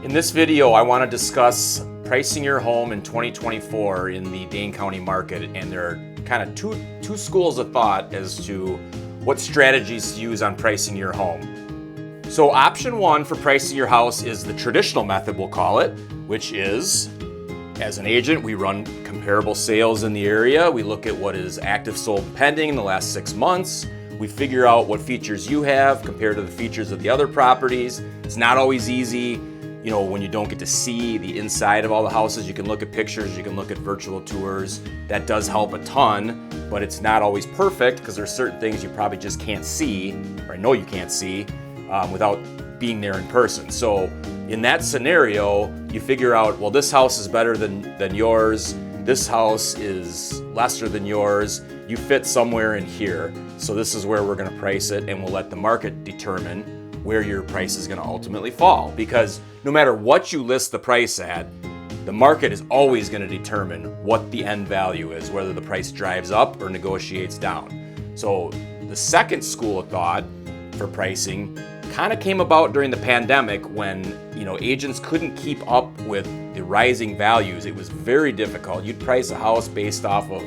In this video, I want to discuss pricing your home in 2024 in the Dane County market, and there are kind of two schools of thought as to what strategies to use on pricing your home. So option one for pricing your house is the traditional method, we'll call it, which is, as an agent, we run comparable sales in the area. We look at what is active, sold, pending in the last 6 months. We figure out what features you have compared to the features of the other properties. It's not always easy, when you don't get to see the inside of all the houses. You can look at pictures, you can look at virtual tours. That does help a ton, but it's not always perfect because there's certain things you probably just can't see, or I know you can't see, without being there in person. So in that scenario, you figure out, well, this house is better than yours. This house is lesser than yours. You fit somewhere in here. So this is where we're gonna price it, and we'll let the market determine where your price is gonna ultimately fall. Because no matter what you list the price at, the market is always gonna determine what the end value is, whether the price drives up or negotiates down. So the second school of thought for pricing kind of came about during the pandemic when agents couldn't keep up with the rising values. It was very difficult. You'd price a house based off of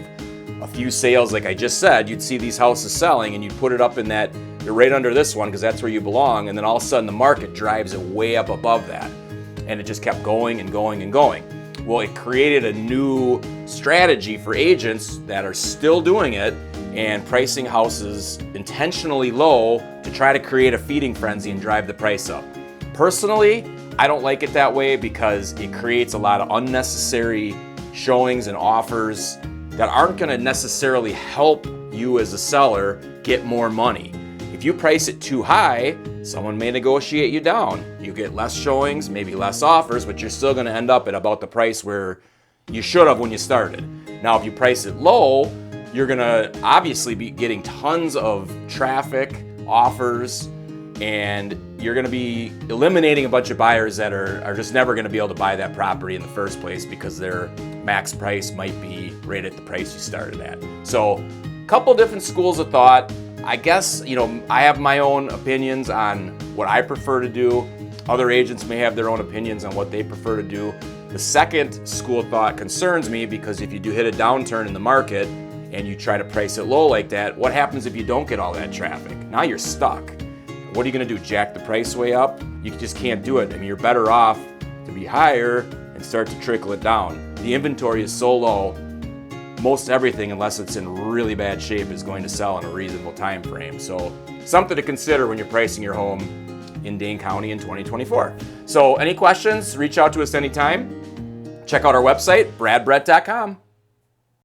a few sales, like I just said. You'd see these houses selling and you'd put it up in that, you're right under this one because that's where you belong, and then all of a sudden the market drives it way up above that, and it just kept going and going and going. Well, it created a new strategy for agents that are still doing it and pricing houses intentionally low to try to create a feeding frenzy and drive the price up. Personally, I don't like it that way because it creates a lot of unnecessary showings and offers that aren't going to necessarily help you as a seller get more money. If you price it too high, someone may negotiate you down. You get less showings, maybe less offers, but you're still going to end up at about the price where you should have when you started. Now, if you price it low, you're going to obviously be getting tons of traffic, offers, and you're going to be eliminating a bunch of buyers that are just never going to be able to buy that property in the first place because their max price might be right at the price you started at. So a couple different schools of thought. I guess, I have my own opinions on what I prefer to do. Other agents may have their own opinions on what they prefer to do. The second school of thought concerns me because if you do hit a downturn in the market and you try to price it low like that, what happens if you don't get all that traffic? Now you're stuck. What are you gonna do, jack the price way up? You just can't do it. I mean, you're better off to be higher and start to trickle it down. The inventory is so low, most everything, unless it's in really bad shape, is going to sell in a reasonable time frame. So something to consider when you're pricing your home in Dane County in 2024. So any questions, reach out to us anytime. Check out our website, bradbret.com.